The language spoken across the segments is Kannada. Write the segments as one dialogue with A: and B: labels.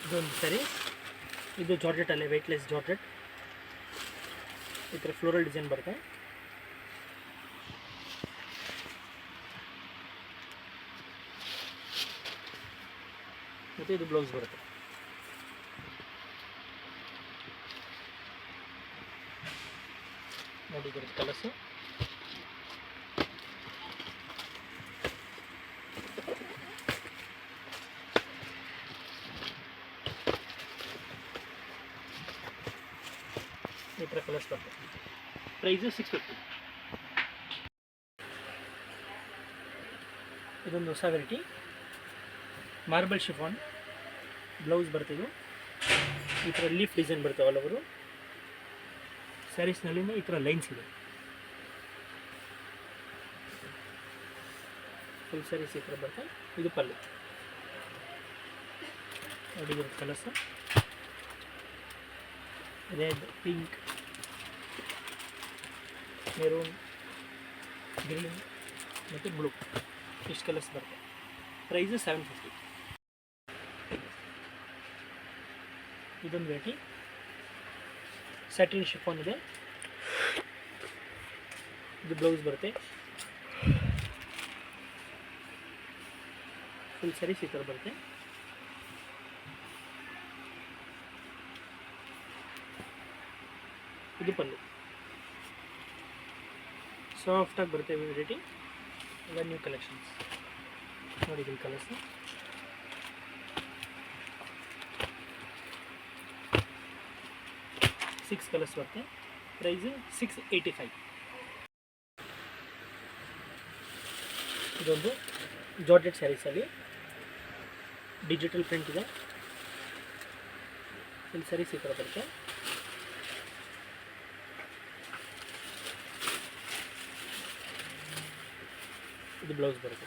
A: ಇದೊಂದು ಸರಿ. ಇದು ಜಾರ್ಜೆಟಲ್ಲೇ ವೆಯ್ಟ್ಲೆಸ್ ಜಾರ್ಜೆಟ್. ಈ ಥರ ಫ್ಲೋರಲ್ ಡಿಸೈನ್ ಬರುತ್ತೆ. ಮತ್ತು ಇದು ಬ್ಲೌಸ್ ಬರುತ್ತೆ. ನೋಡಿ ಬರುತ್ತೆ ಕಲರ್ಸು. ಈ ಥರ ಕಲರ್ಸ್ ಬರ್ತದೆ. ಪ್ರೈಸು 650. ಇದೊಂದು ಹೊಸ ವೆರೈಟಿ ಮಾರ್ಬಲ್ ಶಿಫಾನ್ ಬ್ಲೌಸ್ ಬರ್ತಿದ್ದು. ಈ ಥರ ಲೀಫ್ ಡಿಸೈನ್ ಬರ್ತವೆ ಆಲ್ ಓವರು. ಸ್ಯಾರೀಸ್ನಲ್ಲಿಂದ ಈ ಥರ ಲೈನ್ಸ್ ಇದೆ. ಫುಲ್ ಸ್ಯಾರೀಸ್ ಈ ಥರ ಬರ್ತವೆ. ಇದು ಪಲ್ಲು. ನೋಡಿ ಬರುತ್ತೆ colours. Red, pink, maroon, green ಮತ್ತು ಬ್ಲೂ ಇಷ್ಟು ಕಲರ್ಸ್ ಬರ್ತವೆ. ಪ್ರೈಸು 750. ಇದೊಂದು ವೆರೈಟಿ ಸ್ಯಾಟಿನ್ ಶಿಫಾನ್ ಇದೆ. ಇದು ಬ್ಲೌಸ್ ಬರುತ್ತೆ. ಫುಲ್ ಸ್ಯಾರೀಸ್ ಈ ಥರ ಬರುತ್ತೆ. ಇದು ಪಲ್ಲು. ಸಾಫ್ಟಾಗಿ ಬರುತ್ತೆ ವೆರೈಟಿ. ಎಲ್ಲ ನ್ಯೂ ಕಲೆಕ್ಷನ್ಸ್. ನೋಡಿ ಇದು ಕಲರ್ಸು. ಸಿಕ್ಸ್ ಕಲರ್ಸ್ ಬರುತ್ತೆ. ಪ್ರೈಸು 685. ಇದೊಂದು ಜಾರ್ಜೆಟ್ ಸ್ಯಾರೀಸಲ್ಲಿ ಡಿಜಿಟಲ್ ಪ್ರಿಂಟ್ ಇದೆ. ಇಲ್ಲಿ ಸ್ಯಾರೀಸ್ ಈ ಥರ ಬರುತ್ತೆ. ಇದು ಬ್ಲೌಸ್ ಬರುತ್ತೆ.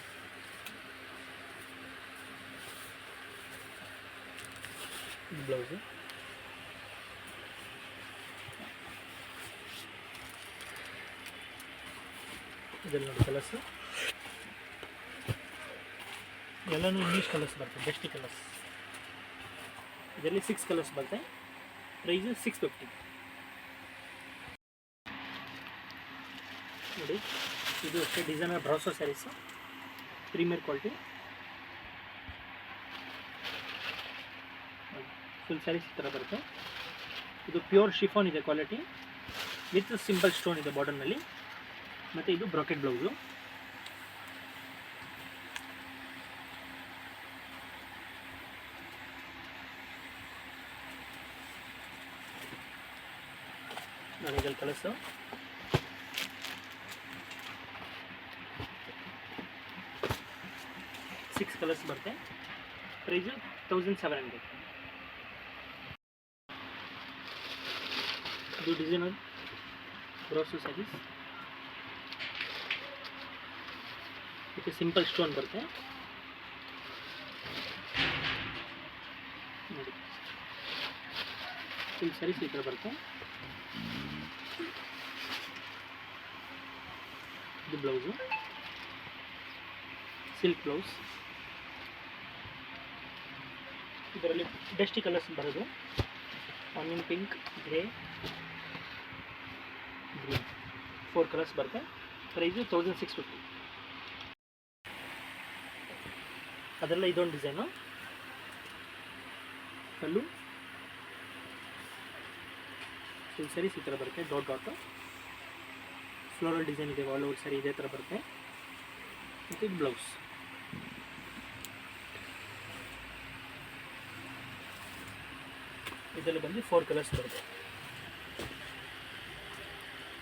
A: ಇದು ಬ್ಲೌಸು. ಇದರಲ್ಲಿ ನೋಡಿ ಕಲರ್ಸು. ಎಲ್ಲನೂ ಇಂಗ್ಲೀಷ್ ಕಲರ್ಸ್ ಬರ್ತದೆ. Best colours. ಇದರಲ್ಲಿ 6 ಕಲರ್ಸ್ ಬರುತ್ತೆ. ಪ್ರೈಸು 650. ನೋಡಿ ಇದು ಅಷ್ಟೇ designer brasso sarees. Premier quality. Full sarees ಈ ಥರ ಬರುತ್ತೆ. ಇದು ಪ್ಯೂರ್ ಶಿಫಾನ್ ಇದೆ ಕ್ವಾಲಿಟಿ ವಿತ್ ಸಿಂಪಲ್ ಸ್ಟೋನ್ ಇದೆ ಬಾರ್ಡರ್ನಲ್ಲಿ. ಮತ್ತು ಇದು ಬ್ರಾಕೆಟ್ ಬ್ಲೌಸು. ನೋಡಿ ಇದರಲ್ಲಿ ಕಲರ್ಸು. ಸಿಕ್ಸ್ ಕಲರ್ಸ್ ಬರುತ್ತೆ. ಪ್ರೈಸು 1700. ಇದು ಡಿಸೈನರ್ ಬ್ರಾಸೋ ಸ್ಯಾರೀಸ್. ಇದು ಸಿಂಪಲ್ ಸ್ಟೋನ್ ಬರುತ್ತೆ. ನೋಡಿ ಫುಲ್ ಸ್ಯಾರೀಸ್ ಈ ಥರ ಬರುತ್ತೆ. ಇದು ಬ್ಲೌಸು. Silk blouse. ಇದರಲ್ಲಿ ಡಸ್ಟಿ ಕಲರ್ಸ್ ಬರೋದು. Onion pink, grey, green 4 colours ಬರುತ್ತೆ. ಪ್ರೈಸು 1650. ಅದೆಲ್ಲ ಇದೊಂದು ಡಿಸೈನು. ಕಲ್ಲು ಫುಲ್ ಸ್ಯಾರೀಸ್ ಈ ಥರ ಬರುತ್ತೆ. ಡಾಟ್ ಡಾಟು ಫ್ಲೋರಲ್ ಡಿಸೈನ್ ಇದೆ. ಆಲ್ ಓವರ್ ಸ್ಯಾರಿ ಇದೇ ಥರ ಬರುತ್ತೆ. ಮತ್ತು ಇದು ಬ್ಲೌಸ್. ಇದರಲ್ಲಿ ಬಂದು 4 ಕಲರ್ಸ್ ಬರುತ್ತೆ.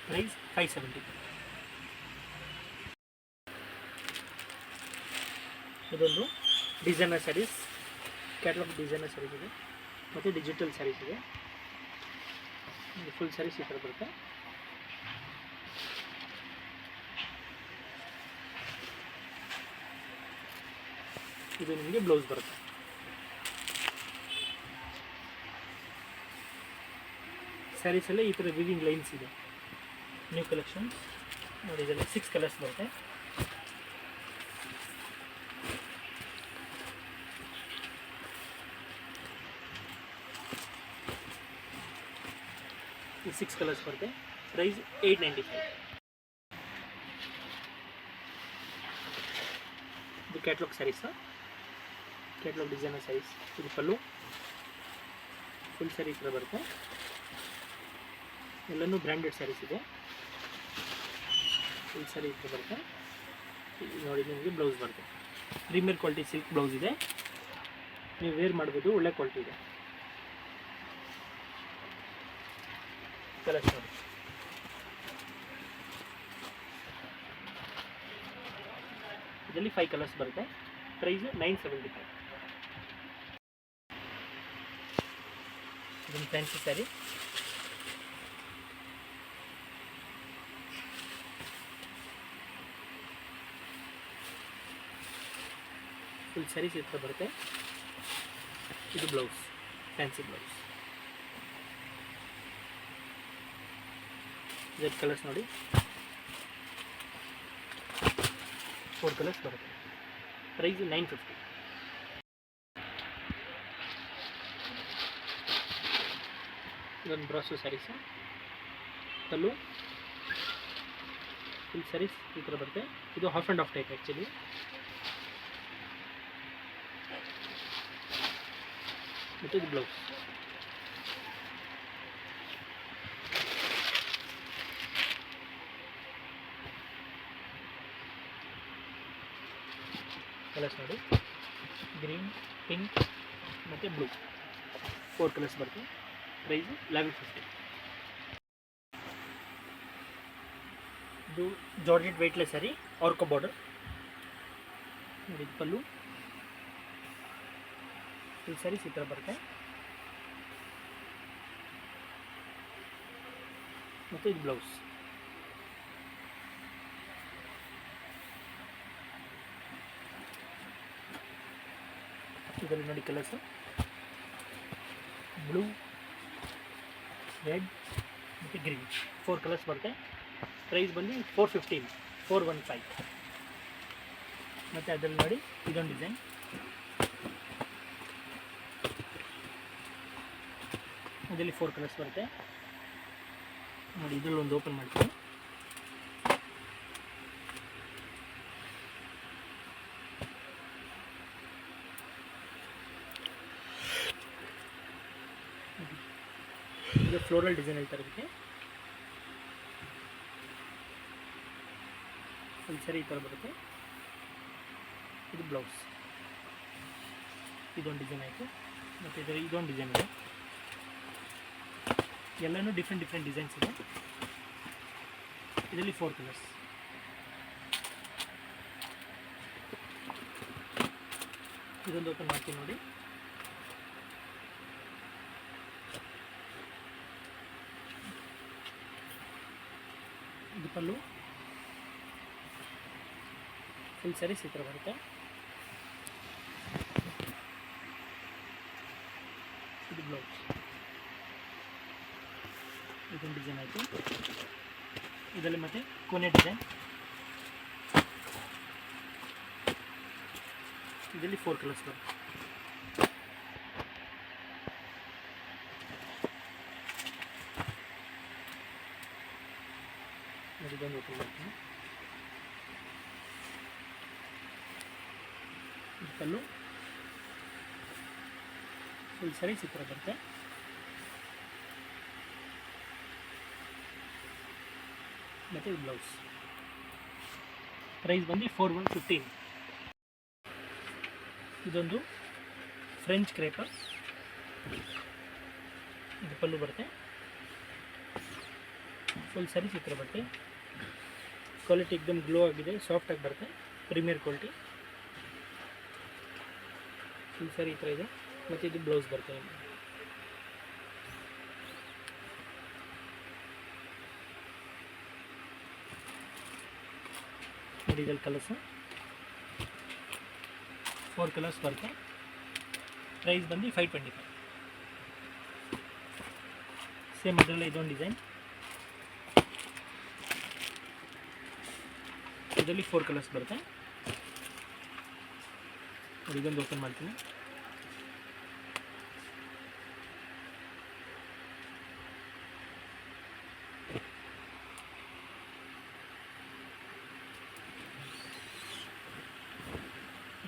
A: ಪ್ರೈಸ್ 570. ಇದೊಂದು designer sarees. Catalogue designer sarees ಇದೆ ಮತ್ತು ಡಿಜಿಟಲ್ ಸ್ಯಾರೀಸ್ ಇದೆ. ಫುಲ್ ಸ್ಯಾರೀಸ್ ಈ ಥರ ಬರುತ್ತೆ. ಇದು ನಿಮಗೆ ಬ್ಲೌಸ್ ಬರುತ್ತೆ. ಸ್ಯಾರೀಸಲ್ಲೇ ಈ ಥರ ವಿವಿಂಗ್ ಲೈನ್ಸ್ ಇದೆ. ನ್ಯೂ ಕಲೆಕ್ಷನ್ ನೋಡಿ. ಇದೆಲ್ಲ 6 ಕಲರ್ಸ್ ಬರುತ್ತೆ. ಇದು 6 ಕಲರ್ಸ್ ಬರುತ್ತೆ. ಪ್ರೈಸ್ 895. ಇದು catalogue sarees, catalogue designer sarees. ಇದು ಪಲ್ಲು, ಫುಲ್ ಸ್ಯಾರಿ ಥರ ಬರುತ್ತೆ. ಎಲ್ಲನೂ ಬ್ರ್ಯಾಂಡೆಡ್ ಸ್ಯಾರೀಸ್ ಇದೆ. ಫುಲ್ ಸ್ಯಾರಿ ಥರ ಬರುತ್ತೆ. ನೋಡಿ ನಿಮಗೆ ಬ್ಲೌಸ್ ಬರುತ್ತೆ. ಪ್ರೀಮಿಯರ್ ಕ್ವಾಲಿಟಿ ಸಿಲ್ಕ್ ಬ್ಲೌಸ್ ಇದೆ. ನೀವು ವೇರ್ ಮಾಡ್ಬೋದು, ಒಳ್ಳೆ ಕ್ವಾಲಿಟಿ ಇದೆ. ಕಲರ್ಸ್ ನೋಡಿ. ಇದರಲ್ಲಿ 5 ಕಲರ್ಸ್ ಬರುತ್ತೆ. ಪ್ರೈಸ್ 975. ಇದೊಂದು ಫ್ಯಾನ್ಸಿ ಸ್ಯಾರಿ. ಫುಲ್ ಸ್ಯಾರೀಸ್ ಈ ಥರ ಬರುತ್ತೆ. ಇದು ಬ್ಲೌಸ್, ಫ್ಯಾನ್ಸಿ ಬ್ಲೌಸ್. ಇದರ ಕಲರ್ಸ್ ನೋಡಿ. 4 ಕಲರ್ಸ್ ಬರುತ್ತೆ. ಪ್ರೈಸ್ 950. ಇದೊಂದು ಬ್ರಾಸೋ ಸ್ಯಾರೀಸು. ಪಲ್ಲು, ಫುಲ್ ಸ್ಯಾರೀಸ್ ಈ ಥರ ಬರುತ್ತೆ. ಇದು half and half type actually. ಮತ್ತು ಇದು ಬ್ಲೌಸ್. ಕಲರ್ಸ್ ನೋಡಿ. ಗ್ರೀನ್, ಪಿಂಕ್ ಮತ್ತು ಬ್ಲೂ, 4 ಕಲರ್ಸ್ ಬರುತ್ತೆ. ಪ್ರೈಸ್ 1150. ಇದು ಜಾರ್ಜೆಟ್ ವೆಯ್ಟ್ಲೆಸ್ ಸ್ಯಾರಿ, ಆರ್ಕೋ ಬಾರ್ಡರ್. ನೋಡಿ ಇದು ಪಲ್ಲು, ಫುಲ್ ಸ್ಯಾರೀಸ್ ಈ ಥರ ಬರುತ್ತೆ. ಮತ್ತು ಇದು ಬ್ಲೌಸ್. ಇದರಲ್ಲಿ ನೋಡಿ ಕಲರ್ಸು. ಬ್ಲೂ, ರೆಡ್ ಮತ್ತು ಗ್ರೀನ್, 4 ಕಲರ್ಸ್ ಬರುತ್ತೆ. ಪ್ರೈಸ್ ಬಂದು 415. ಮತ್ತು ಅದರಲ್ಲಿ ನೋಡಿ ಇದೊಂದು ಡಿಸೈನ್. ಇದರಲ್ಲಿ 4 ಕಲರ್ಸ್ ಬರುತ್ತೆ. ನೋಡಿ ಇದರಲ್ಲಿ ಒಂದು ಓಪನ್ ಮಾಡ್ತೀನಿ. ಇದು ಫ್ಲೋರಲ್ ಡಿಸೈನ್ ಹೇಳ್ತಾರೆ ಇದಕ್ಕೆ. ಒಂದು ಸರಿ ಈ ಥರ ಬರುತ್ತೆ. ಇದು ಬ್ಲೌಸ್. ಇದೊಂದು ಡಿಸೈನ್ ಆಯಿತು. ಮತ್ತು ಇದರಲ್ಲಿ ಇದೊಂದು ಡಿಸೈನ್ ಇದೆ. ಎಲ್ಲನೂ ಡಿಫ್ರೆಂಟ್ ಡಿಸೈನ್ಸ್ ಇದೆ. ಇದರಲ್ಲಿ 4 ಕಲರ್ಸ್. ಇದೊಂದು ಓಪನ್ ಮಾಡ್ತೀನಿ ನೋಡಿ. ಇದು ಪಲ್ಲು, ಫುಲ್ ಸ್ಯಾರೀಸ್ ಈ ಥರ ಬರುತ್ತೆ. ಇದು ಬ್ಲೌಸ್. ಇದೊಂದು ಡಿಸೈನ್ ಆಯಿತು. ಇದರಲ್ಲಿ ಮತ್ತೆ ಕೊನೆ ಡಿಸೈನ್. ಇದರಲ್ಲಿ 4 ಕಲರ್ಸ್ ಬರುತ್ತೆ. ಇದೊಂದು ಓಪನ್ ಮಾಡ್ತೀನಿ. ಇದು ಪಲ್ಲು, ಫುಲ್ ಸ್ಯಾರೀಸ್ ಈ ಥರ ಬರುತ್ತೆ. ಮತ್ತು ಇದು ಬ್ಲೌಸ್. ಪ್ರೈಸ್ ಬಂದು 4115. ಇದೊಂದು ಫ್ರೆಂಚ್ ಕ್ರೇಪರ್. ಇದು ಪಲ್ಲು ಬರುತ್ತೆ. ಫುಲ್ ಸ್ಯಾರೀಸ್ ಈ ಥರ ಬರುತ್ತೆ. ಕ್ವಾಲಿಟಿ एकदम ಗ್ಲೋ ಆಗಿದೆ, ಸಾಫ್ಟ್ ಆಗಿ ಬರುತ್ತೆ. Premier quality. ಫುಲ್ ಸ್ಯಾರಿ ಈ ಥರ ಇದೆ. ಮತ್ತು ಇದು ಬ್ಲೌಸ್ ಬರುತ್ತೆ. ನೋಡಿ ಇದರಲ್ಲಿ ಕಲರ್ಸು 4 ಕಲರ್ಸ್ ಬರುತ್ತೆ. ಪ್ರೈಸ್ ಬಂದು 525. ಸೇಮ್ ಅದರಲ್ಲೇ ಇದೊಂದು ಡಿಸೈನ್. ಇದರಲ್ಲಿ 4 ಕಲರ್ಸ್ ಬರುತ್ತೆ. ಇದೊಂದು ಓಪನ್ ಮಾಡ್ತೀನಿ.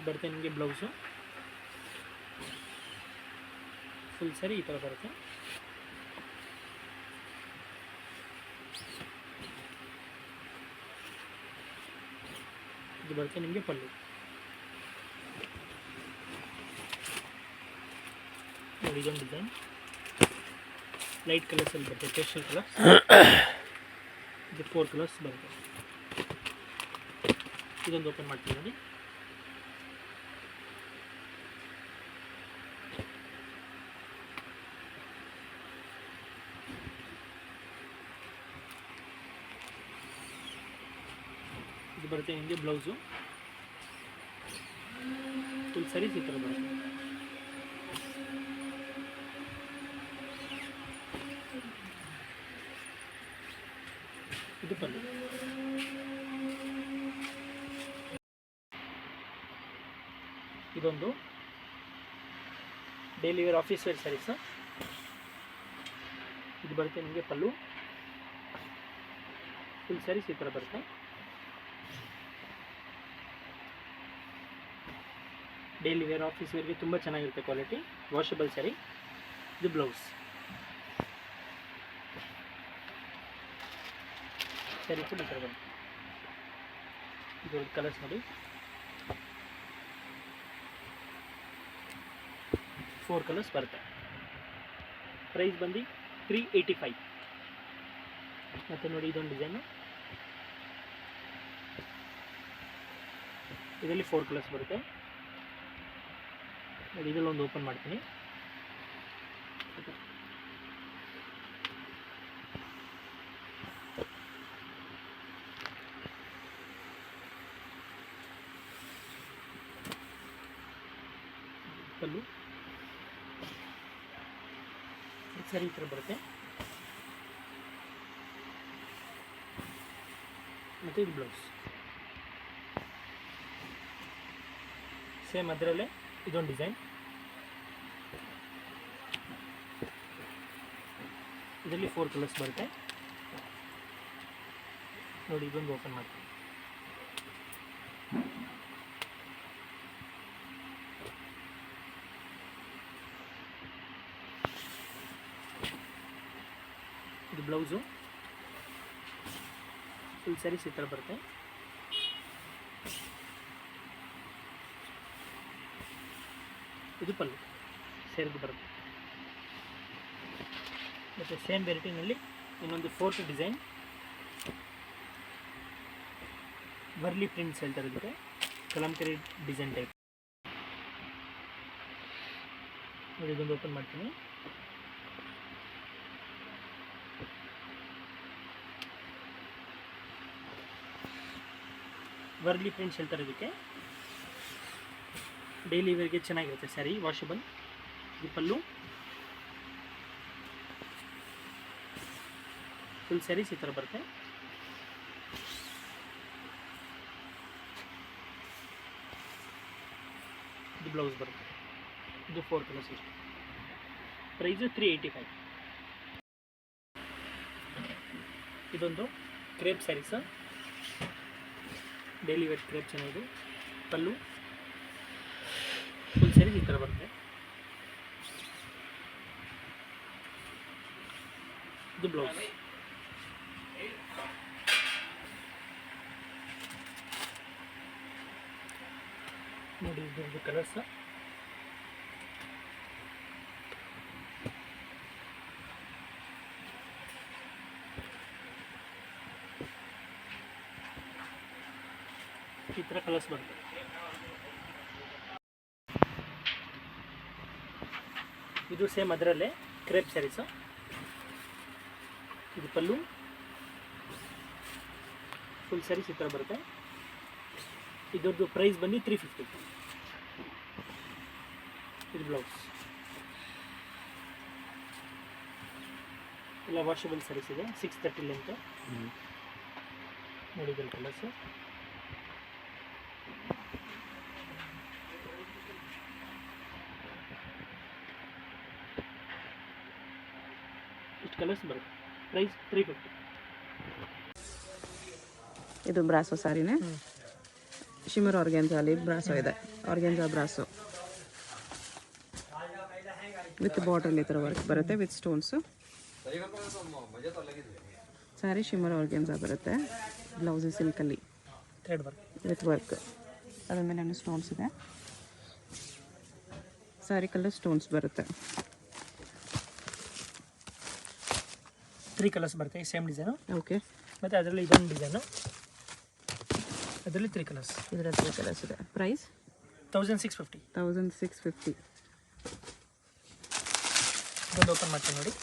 A: ಬರುತ್ತೆ ನಿಮಗೆ ಬ್ಲೌಸು. ಫುಲ್ ಸ್ಯಾರಿ ಈ ಥರ ಬರುತ್ತೆ. ಇದು ಬರುತ್ತೆ ನಿಮಗೆ ಪಲ್ಲು. ನೋಡಿ ಇದೊಂದು ಡಿಸೈನ್ ಲೈಟ್ ಕಲರ್ಸಲ್ಲಿ ಬರುತ್ತೆ, ಪೇಸ್ಟಲ್ ಕಲರ್ಸ್. ಇದು 4 ಕಲರ್ಸ್ ಬರುತ್ತೆ. ಇದೊಂದು ಓಪನ್ ಮಾಡ್ತೀನಿ ನೋಡಿ. ಇದು ಬರುತ್ತೆ ನಿಮಗೆ ಬ್ಲೌಸು. ಫುಲ್ ಸ್ಯಾರೀಸ್ ಈ ಥರ ಬರುತ್ತೆ. ಇದು ಪಲ್ಲು. ಇದೊಂದು daily wear office wear sarees. ಇದು ಬರುತ್ತೆ ನಿಮಗೆ ಪಲ್ಲು. ಫುಲ್ ಸ್ಯಾರೀಸ್ ಈ ಥರ ಬರುತ್ತೆ. ಡೈಲಿ ವೇರ್ ಆಫೀಸ್ ವೇರ್ಗೆ ತುಂಬ ಚೆನ್ನಾಗಿರುತ್ತೆ ಕ್ವಾಲಿಟಿ. ವಾಷಬಲ್ ಸ್ಯಾರಿ. ಇದು ಬ್ಲೌಸ್. ಸ್ಯಾರಿ ಫುಲ್ ಈ ಥರ ಬರುತ್ತೆ. ಇದು ಕಲರ್ಸ್ ನೋಡಿ. 4 ಕಲರ್ಸ್ ಬರುತ್ತೆ. ಪ್ರೈಸ್ ಬಂದು 385. ಮತ್ತು ನೋಡಿ ಇದೊಂದು ಡಿಸೈನು. ಇದರಲ್ಲಿ 4 ಕಲರ್ಸ್ ಬರುತ್ತೆ. ನೋಡಿ ಇದರಲ್ಲಿ ಒಂದು ಓಪನ್ ಮಾಡ್ತೀನಿ. ಪಲ್ಲು ಸರಿ ಈ ಥರ ಬರುತ್ತೆ. ಮತ್ತು ಇದು ಬ್ಲೌಸ್. ಸೇಮ್ ಅದರಲ್ಲೇ ಇದೊಂದು ಡಿಸೈನ್. ಇದರಲ್ಲಿ 4 ಕಲರ್ಸ್ ಬರುತ್ತೆ. ನೋಡಿ ಇದೊಂದು ಓಪನ್ ಮಾಡ್ತೀನಿ. ಇದು ಬ್ಲೌಸು. ಫುಲ್ ಸ್ಯಾರೀಸ್ ಈ ಥರ ಬರುತ್ತೆ. ಇದು ಪಲ್ಲು ಸೇರಿದು ಬರುತ್ತೆ. ಮತ್ತು ಸೇಮ್ ವೆರೈಟಿನಲ್ಲಿ ಇನ್ನೊಂದು 4th ಡಿಸೈನ್ ವರ್ಲಿ ಪ್ರಿಂಟ್ಸ್ ಹೇಳ್ತಾರೆ. ಇದಕ್ಕೆ ಕಲಂಕರಿ ಡಿಸೈನ್ ಟೈಪ್. ನೋಡಿ ಇದೊಂದು ಓಪನ್ ಮಾಡ್ತೀನಿ. ವರ್ಲಿ ಪ್ರಿಂಟ್ಸ್ ಹೇಳ್ತಾರೆ ಇದಕ್ಕೆ. ಡೈಲಿ ವೇರ್ಗೆ ಚೆನ್ನಾಗಿರುತ್ತೆ ಸ್ಯಾರಿ, ವಾಷಬಲ್. ಇದು ಪಲ್ಲು. ಫುಲ್ ಸ್ಯಾರೀಸ್ ಈ ಥರ ಬರುತ್ತೆ. ಇದು ಬ್ಲೌಸ್ ಬರುತ್ತೆ. ಇದು 4 ಕಲರ್ಸ್ ಇಷ್ಟು. ಪ್ರೈಸು 385. ಇದೊಂದು crepe sarees. Daily wear crepe ಚೆನ್ನಾಗಿದೆ. ಪಲ್ಲು. ಫುಲ್ ಸ್ಯಾರೀಸ್ ಈ ಥರ ಬರುತ್ತೆ. ಇದು ಬ್ಲೌಸ್. ನೋಡಿ ಇದ್ರದ್ದು ಕಲರ್ಸ್. ಈ ಥರ ಕಲರ್ಸ್ ಬರುತ್ತೆ. ಇದು ಸೇಮ್ ಅದರಲ್ಲೇ ಕ್ರೇಪ್ ಸ್ಯಾರೀಸು. ಇದು ಪಲ್ಲು. ಫುಲ್ ಸ್ಯಾರೀಸ್ ಈ ಥರ ಬರುತ್ತೆ. ಇದರದ್ದು ಪ್ರೈಸ್ ಬಂದು 350. ಇದು ಬ್ಲೌಸ್. ಎಲ್ಲ ವಾಷಬಲ್ ಸ್ಯಾರೀಸ್ ಇದೆ. 630 ಲೆಂತ್. ನೋಡಿ ಇದರ ಕಲರ್ಸು. ಇಷ್ಟು ಕಲರ್ಸ್ ಬರುತ್ತೆ. ಪ್ರೈಸ್ 350.
B: ಇದು ಬ್ರಾಸೋ ಸಾರಿನೇ. ಶಿಮರ್ ಆರ್ಗ್ಯಾನ್ಸಲ್ಲಿ ಬ್ರಾಸೋ ಇದೆ, ಆರ್ಗ್ಯಾನ್ಸಾ ಬ್ರಾಸೋ ವಿತ್ ಬಾರ್ಡರ್ ಈ ಥರ ವರ್ಕ್ ಬರುತ್ತೆ with stones. Sari shimmer organza ಬರುತ್ತೆ, ಬ್ಲೌಸು ಸಿಲ್ಕಲ್ಲಿ
A: ಥ್ರೆಡ್ ವರ್ಕ್
B: ವಿತ್ ವರ್ಕ್, ಅದ್ರ ಮೇಲೆ ಸ್ಟೋನ್ಸ್ ಇದೆ. ಸ್ಯಾರಿ ಕಲರ್ ಸ್ಟೋನ್ಸ್ ಬರುತ್ತೆ.
A: 3 ಕಲರ್ಸ್ ಬರುತ್ತೆ ಸೇಮ್ ಡಿಸೈನು.
B: ಓಕೆ,
A: ಮತ್ತು ಅದರಲ್ಲಿ ಇದೊಂದು ಡಿಸೈನು, ಅದರಲ್ಲಿ 3 ಕಲರ್ಸ್.
B: ಇದರಲ್ಲಿ 3 ಕಲರ್ಸ್ ಇದೆ. ಪ್ರೈಸ್
A: 1650.
B: 1650.
A: ಇದೊಂದು ಓಪನ್ ಮಾಡ್ತೀನಿ ನೋಡಿ.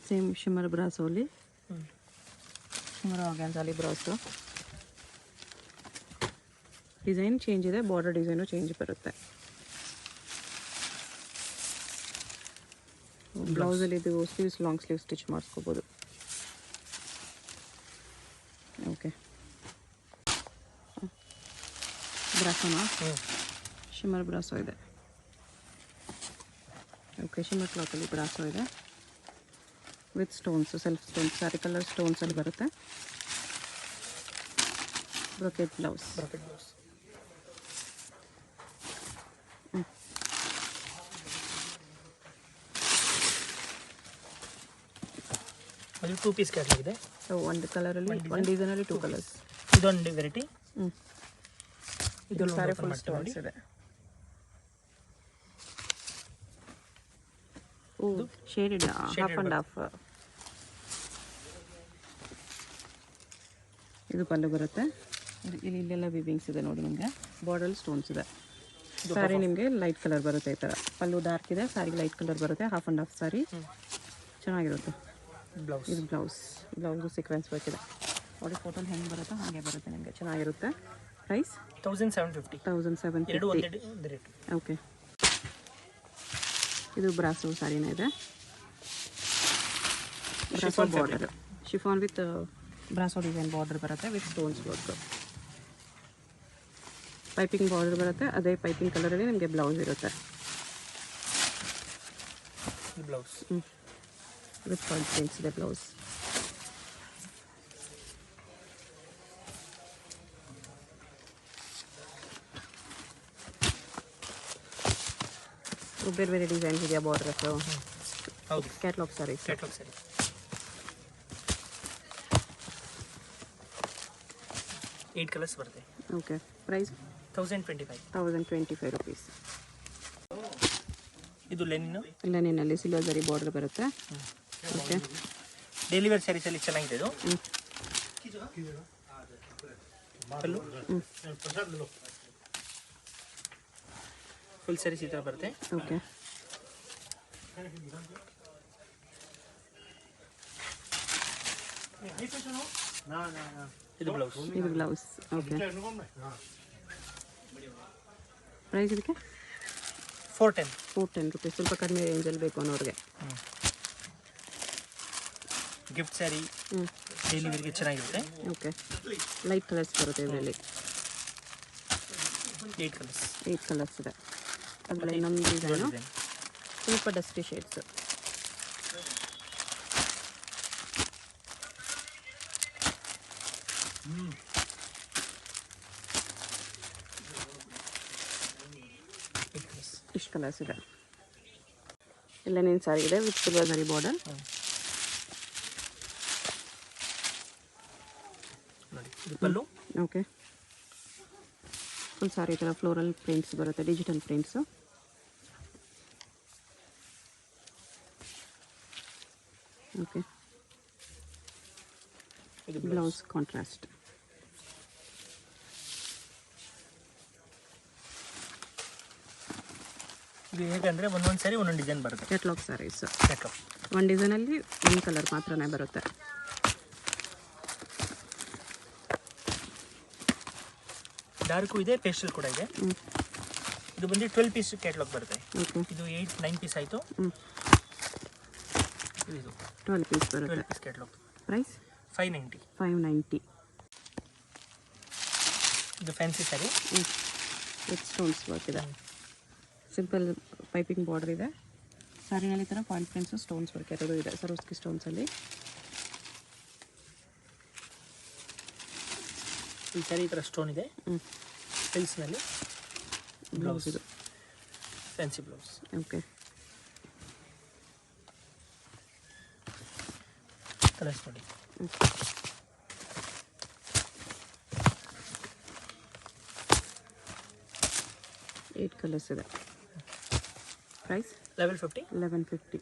B: ಸೇಮ್ ಶಿಮರ್ ಬ್ರಾಸೋಲಿ, ಶಿಮರ್ ಆರ್ಗ್ಯಾನ್ಸಾಲಿ ಬ್ರಾಸೋ. ಡಿಸೈನ್ ಚೇಂಜ್ ಇದೆ, ಬಾರ್ಡರ್ ಡಿಸೈನು ಚೇಂಜ್ ಬರುತ್ತೆ. ಬ್ಲೌಸಲ್ಲಿ ಇದು ಸ್ಲೀವ್ಸ್ ಲಾಂಗ್ ಸ್ಲೀವ್ ಸ್ಟಿಚ್ ಮಾಡಿಸ್ಕೋಬೋದು. ಓಕೆ, ಬ್ರಾಸೋನಾ? ಶಿಮರ್ ಬ್ರಾಸೋ ಇದೆ. ಓಕೆ, ಶಿಮರ್ ಕ್ಲಾತಲ್ಲಿ ಬ್ರಾಸೋ ಇದೆ with stones, self stones, sari colour ಸ್ಟೋನ್ಸಲ್ಲಿ ಬರುತ್ತೆ. Brocade blouse.
A: ಅದು 2 ಪೀಸ್ ಕ್ಯಾಟ್ಲಾಗ್ ಇದೆ.
B: ಸೊ ಒಂದು ಕಲರಲ್ಲಿ, ಒಂದು ಡಿಸೈನಲ್ಲಿ 2 ಕಲರ್ಸ್.
A: ಇದೊಂದು ವೆರೈಟಿ.
B: ಇದು ಸ್ಯಾರಿ ಫುಲ್ ಸ್ಟೋನ್ಸ್ ಇದೆ. ಓ, ಶೇಡೆಡ್ ಹಾಫ್ ಆ್ಯಂಡ್ ಹಾಫ್. ಇದು ಪಲ್ಲು ಬರುತ್ತೆ. ಇಲ್ಲಿ ಇಲ್ಲೆಲ್ಲ ವಿವಿಂಗ್ಸ್ ಇದೆ ನೋಡಿ, ನಿಮಗೆ ಬಾರ್ಡರ್ ಸ್ಟೋನ್ಸ್ ಇದೆ. ಸ್ಯಾರಿ ನಿಮಗೆ ಲೈಟ್ ಕಲರ್ ಬರುತ್ತೆ ಈ ಥರ. ಪಲ್ಲು ಡಾರ್ಕ್ ಇದೆ, ಸ್ಯಾರಿ ಲೈಟ್ ಕಲರ್ ಬರುತ್ತೆ. ಹಾಫ್ ಆ್ಯಂಡ್ ಹಾಫ್ ಸ್ಯಾರಿ ಚೆನ್ನಾಗಿರುತ್ತೆ.
A: ಬ್ಲೌಸ್.
B: ಇದು ಬ್ಲೌಸು ಸೀಕ್ವೆನ್ಸ್ ಬೇಕಿದೆ ನೋಡಿ. ಫೋಟೋಲಿ ಹೆಂಗೆ ಬರುತ್ತೋ ಹಾಗೆ ಬರುತ್ತೆ ನಿಮಗೆ, ಚೆನ್ನಾಗಿರುತ್ತೆ. ಪ್ರೈಸ್
A: 1750.
B: 1750. ಓಕೆ, ಇದು ಬ್ರಾಸೋ ಸ್ಯಾರಿನೇ ಇದೆ. Brasso border, chiffon with brasso design border ಬರುತ್ತೆ with stones work. Piping border ಬರುತ್ತೆ, ಅದೇ ಪೈಪಿಂಗ್ ಕಲರಲ್ಲಿ ನಿಮಗೆ ಬ್ಲೌಸ್ ಇರುತ್ತೆ.
A: ಬ್ಲೌಸ್
B: ವಿತ್ ಪಾಯಿಂಟ್ ಪ್ರಿಂಟ್ಸ್ ಇದೆ ಬ್ಲೌಸ್. ಬೇರೆ ಬೇರೆ ಡಿಸೈನ್ಸ್ ಇದೆಯಾ ಬಾರ್ಡರ್ಸು?
A: ಹೌದು,
B: ಕ್ಯಾಟ್ಲಾಗ್ ಸ್ಯಾರೀಸ್.
A: 8 ಕಲರ್ಸ್ ಬರುತ್ತೆ.
B: Okay, price
A: 1025.
B: 1025 ರುಪೀಸ್.
A: ಇದು
B: ಲೆನಿನಲ್ಲಿ ಸಿಲ್ವರ್ ಜರಿ ಬಾರ್ಡರ್ ಬರುತ್ತೆ. ಓಕೆ,
A: ಡೈಲಿ ವೇರ್ ಸ್ಯಾರೀಸಲ್ಲಿ ಚೆನ್ನಾಗಿದೆ ಇದು. ಫುಲ್ ಸ್ಯಾರೀಸ್ ಈ ಥರ ಬರುತ್ತೆ.
B: ಓಕೆ,
A: ಇದು ಬ್ಲೌಸ್.
B: ಇದು ಬ್ಲೌಸ್. ಓಕೆ, ಪ್ರೈಸ್ ಇದಕ್ಕೆ 410 ರುಪೀಸ್. ಸ್ವಲ್ಪ ಕಡಿಮೆ ರೇಂಜಲ್ಲಿ ಬೇಕು ಅನ್ನೋರಿಗೆ.
A: ಗಿಫ್ಟ್ ಸ್ಯಾರಿ, ಡೈಲಿ ವೇರ್ಗೆ ಚೆನ್ನಾಗಿರುತ್ತೆ.
B: ಓಕೆ, ಲೈಟ್ ಕಲರ್ಸ್ ಬರುತ್ತೆ ಇದರಲ್ಲಿ. 8 ಕಲರ್ಸ್ ಇದೆ. ಅದರಲ್ಲಿ ನಮ್ಮ ಡಿಸೈನು ಸ್ವಲ್ಪ ಡಸ್ಟಿ ಶೇಡ್ಸು. ಇಷ್ಟು ಕಲರ್ಸ್ ಇದೆ. ಎಲ್ಲ ನೀನು ಸಾರಿ ಇದೆ with silver zari border.
A: Pallu.
B: Okay, full ಸಾರಿ ಈ ಥರ ಫ್ಲೋರಲ್ ಪ್ರಿಂಟ್ಸ್ ಬರುತ್ತೆ, digital prints. Okay, blouse contrast.
A: ಇದು ಹೇಗಂದರೆ ಒಂದೊಂದು ಸ್ಯಾರಿ ಒಂದೊಂದು ಡಿಸೈನ್ ಬರುತ್ತೆ.
B: ಕ್ಯಾಟ್ಲಾಗ್ ಸ್ಯಾರೀಸ್.
A: ಕ್ಯಾಟ್ಲಾಗ್
B: ಒಂದು ಡಿಸೈನಲ್ಲಿ ಒಂದು ಕಲರ್ ಮಾತ್ರನೇ ಬರುತ್ತೆ.
A: ಡಾರ್ಕು ಇದೆ, ಪೇಸ್ಟಲ್ ಕೂಡ ಇದೆ. ಇದು ಬಂದು 12 ಪೀಸ್ ಕ್ಯಾಟ್ಲಾಗ್ ಬರುತ್ತೆ.
B: ಓಕೆ,
A: ಇದು 9 ಪೀಸ್ ಆಯಿತು. ಇದು
B: 12 ಪೀಸ್ ಬರುತ್ತೆ.
A: 12 ಪೀಸ್ ಕ್ಯಾಟ್ಲಾಗ್.
B: ಪ್ರೈಸ್
A: 590. ಇದು fancy sari
B: with stones work ಇದೆ. ಸಿಂಪಲ್ ಪೈಪಿಂಗ್ ಬಾರ್ಡರ್ ಇದೆ. ಸ್ಯಾರಿನಲ್ಲಿ ಥರ ಪಾಯಿಂಟ್ ಪ್ರಿಂಟ್ಸು ಸ್ಟೋನ್ಸ್ ವರ್ಕ್ ಎರಡೂ ಇದೆ. ಸರೋಸ್ಕಿ ಸ್ಟೋನ್ಸಲ್ಲಿ
A: ಈ ಸ್ಯಾರಿ ಈ ಥರ ಸ್ಟೋನ್ ಇದೆ, ಫ್ರಿಲ್ಸ್ನಲ್ಲಿ
B: ಬ್ಲೌಸ್ ಇದು
A: ಫ್ಯಾನ್ಸಿ ಬ್ಲೌಸ್.
B: ಓಕೆ.
A: ಕಲರ್ಸ್ ನೋಡಿ.
B: ಏಟ್ ಕಲರ್ಸ್ ಇದೆ. ಪ್ರೈಸ್
A: 1150.
B: 1150.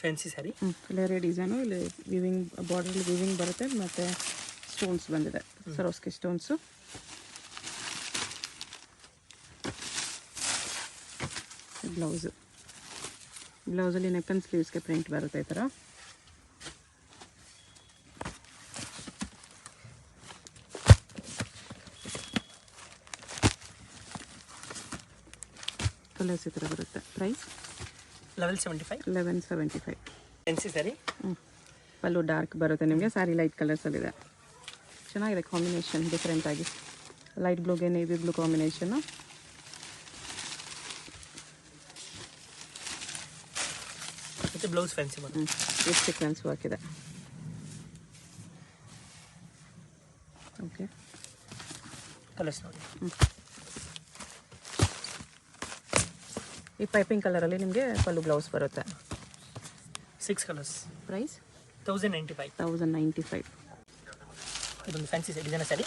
A: ಫ್ಯಾನ್ಸಿ ಸ್ಯಾರಿ.
B: ಬೇರೆ ಡಿಸೈನು ಇಲ್ಲಿ ವಿವಿಂಗ್ ಬಾರ್ಡರ್ಲಿ ವಿವಿಂಗ್ ಬರುತ್ತೆ ಮತ್ತು ಸ್ಟೋನ್ಸ್ ಬಂದಿದೆ, ಸರೋಸ್ಕಿ ಸ್ಟೋನ್ಸು. ಬ್ಲೌಸು, ಬ್ಲೌಸಲ್ಲಿ ನೆಕ್ ಆ್ಯಂಡ್ ಸ್ಲೀವ್ಸ್ಗೆ ಪ್ರಿಂಟ್ ಬರುತ್ತೆ ಈ ಥರ. ಕಲರ್ಸ್ ಈ ಥರ ಬರುತ್ತೆ. Price
A: 1175.
B: 1175.
A: Fancy sari.
B: Pallu dark ಬರುತ್ತೆ ನಿಮಗೆ, ಸ್ಯಾರಿ ಲೈಟ್ ಕಲರ್ಸಲ್ಲಿದೆ. ಚೆನ್ನಾಗಿದೆ ಕಾಂಬಿನೇಷನ್, ಡಿಫ್ರೆಂಟಾಗಿ ಲೈಟ್ ಬ್ಲೂಗೆ ನೇವಿ ಬ್ಲೂ ಕಾಂಬಿನೇಷನ್ನು.
A: ಮತ್ತು ಬ್ಲೌಸ್ ಫ್ಯಾನ್ಸಿ ಬರುತ್ತೆ.
B: ವಿತ್ ಸೀಕ್ವೆನ್ಸ್ ವರ್ಕ್ ಇದೆ. ಓಕೆ.
A: ಕಲರ್ಸ್ ನೋಡಿ.
B: ಈ ಪೈಪಿಂಗ್ ಕಲರಲ್ಲಿ ನಿಮಗೆ ಪಲ್ಲು ಬ್ಲೌಸ್ ಬರುತ್ತೆ.
A: 6 ಕಲರ್ಸ್.
B: ಪ್ರೈಸ್
A: 1095.
B: 1095.
A: ಇದೊಂದು ಫ್ಯಾನ್ಸಿ ಡಿಸೈನರ್ ಸ್ಯಾರಿ.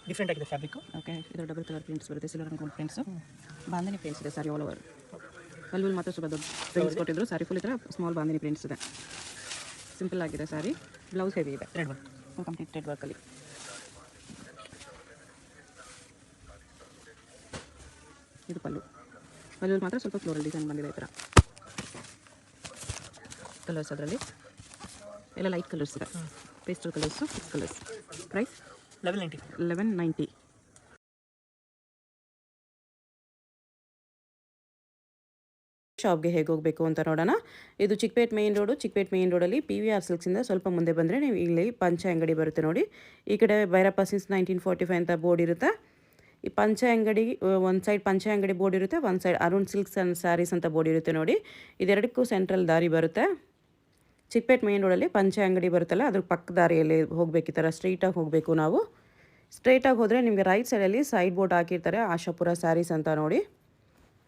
A: ಡಿಫ್ರೆಂಟ್ ಆಗಿದೆ ಫ್ಯಾಬ್ರಿಕ್ಕು.
B: ಓಕೆ. ಇದು ಡಬಲ್ ಕಲರ್ ಪ್ರಿಂಟ್ಸ್ ಬರುತ್ತೆ, silver and gold prints. Bandhani prints ಇದೆ ಸಾರಿ ಆಲ್ ಓವರ್. ಪಲ್ಲುವಲ್ಲಿ ಮಾತ್ರ ಸ್ವಲ್ಪ ದೊಡ್ಡ ಪ್ರಿಂಟ್ಸ್ ಕೊಟ್ಟಿದ್ರು, ಸಾರಿ ಫುಲ್ ಈ ಥರ ಸ್ಮಾಲ್ ಬಾಂಧನಿ ಪ್ರಿಂಟ್ಸ್ ಇದೆ. ಸಿಂಪಲ್ ಆಗಿದೆ ಸಾರಿ. ಬ್ಲೌಸ್ ಹೆವಿ ಇದೆ,
A: ರೆಡ್ ವರ್ಕ್,
B: ಫುಲ್ ಕಂಪ್ಲೀಟೆಡ್ ವರ್ಕಲ್ಲಿ. ಇದು ಪಲ್ಲು, ಪಲ್ಲುವಲ್ಲಿ ಮಾತ್ರ ಸ್ವಲ್ಪ ಫ್ಲೋರಲ್ ಡಿಸೈನ್ ಬಂದಿದೆ ಈ ಥರ. ಕಲರ್ಸ್ ಅದರಲ್ಲಿ ಎಲ್ಲ ಲೈಟ್ ಕಲರ್ಸ್ ಇದೆ, ಪೇಸ್ಟಲ್ ಕಲರ್ಸು, 6 ಕಲರ್ಸ್. ಪ್ರೈಸ್
A: 1190.
B: 1190. ಶಾಪ್ಗೆ ಹೇಗೆ ಹೋಗಬೇಕು ಅಂತ ನೋಡೋಣ. ಇದು Chickpet main road. Chickpet main ರೋಡಲ್ಲಿ PVR ಸಿಲ್ಕ್ಸಿಂದ ಸ್ವಲ್ಪ ಮುಂದೆ ಬಂದರೆ ನೀವು ಇಲ್ಲಿ ಪಂಚ ಅಂಗಡಿ ಬರುತ್ತೆ ನೋಡಿ. ಈ ಕಡೆ ಭೈರಪ್ಪ ಸಿನ್ಸ್ 1945 ಅಂತ ಬೋರ್ಡ್ ಇರುತ್ತೆ. ಈ ಪಂಚ ಅಂಗಡಿ ಒಂದು ಸೈಡ್ ಪಂಚ ಅಂಗಡಿ ಬೋರ್ಡ್ ಇರುತ್ತೆ, ಒಂದು side Arun silks and sarees ಅಂತ ಬೋರ್ಡ್ ಇರುತ್ತೆ ನೋಡಿ. ಇದೆರಡಕ್ಕೂ ಸೆಂಟ್ರಲ್ ದಾರಿ ಬರುತ್ತೆ. ಚಿಕ್ಕಪೇಟ್ ಮೇನ್ ರೋಡಲ್ಲಿ ಪಂಚ ಅಂಗಡಿ ಬರುತ್ತಲ್ಲ, ಅದ್ರ ಪಕ್ಕ ದಾರಿಯಲ್ಲಿ ಹೋಗಬೇಕು. ಈ ಥರ ಸ್ಟ್ರೈಟಾಗಿ ಹೋಗಬೇಕು ನಾವು. ಸ್ಟ್ರೈಟಾಗಿ ಹೋದರೆ ನಿಮಗೆ ರೈಟ್ ಸೈಡಲ್ಲಿ ಸೈಡ್ ಬೋರ್ಡ್ ಹಾಕಿರ್ತಾರೆ, ಆಶಾಪುರ ಸ್ಯಾರೀಸ್ ಅಂತ ನೋಡಿ.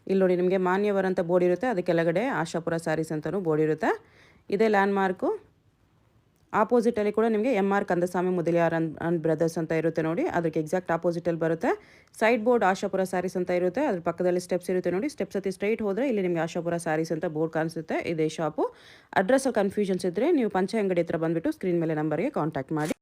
B: ಇಲ್ಲಿ ನೋಡಿ ನಿಮಗೆ ಮಾನ್ಯವರ್ ಅಂತ ಬೋರ್ಡ್ ಇರುತ್ತೆ, ಅದಕ್ಕೆ ಕೆಳಗಡೆ ಆಶಾಪುರ ಸ್ಯಾರೀಸ್ ಅಂತಲೂ ಬೋರ್ಡ್ ಇರುತ್ತೆ. ಇದೇ ಲ್ಯಾಂಡ್ ಮಾರ್ಕು. ಆಪೋಸಿಟಲ್ಲಿ ಕೂಡ ನಿಮಗೆ MR Kandaswamy Mudaliar and brothers ಅಂತ ಇರುತ್ತೆ ನೋಡಿ, ಅದಕ್ಕೆ ಎಕ್ಸಾಕ್ಟ್ ಆಪೋಸಿಟಲ್ಲಿ ಬರುತ್ತೆ. ಸೈಡ್ ಬೋರ್ಡ್ ಆಶಾಪುರ ಸ್ಯಾರೀಸ್ ಅಂತ ಇರುತ್ತೆ, ಅದ್ರ ಪಕ್ಕದಲ್ಲಿ ಸ್ಟೆಪ್ಸ್ ಇರುತ್ತೆ ನೋಡಿ. ಸ್ಟೆಪ್ಸ್ ಹತ್ತಿ ಸ್ಟ್ರೈಟ್ ಹೋದರೆ ಇಲ್ಲಿ ನಿಮಗೆ ಆಶಾಪುರ ಸ್ಯಾರೀಸ್ ಅಂತ ಬೋರ್ಡ್ ಕಾಣಿಸುತ್ತೆ. ಇದೇ ಶಾಪು. ಅಡ್ರೆಸ್ಸಲ್ಲಿ ಕನ್ಫ್ಯೂಷನ್ಸ್ ಇದ್ದರೆ ನೀವು ಪಂಚ ಅಂಗಡಿ ಹತ್ರ ಬಂದುಬಿಟ್ಟು ಸ್ಕ್ರೀನ್ ಮೇಲೆ ನಂಬರ್ಗೆ ಕಾಂಟ್ಯಾಕ್ಟ್ ಮಾಡಿ.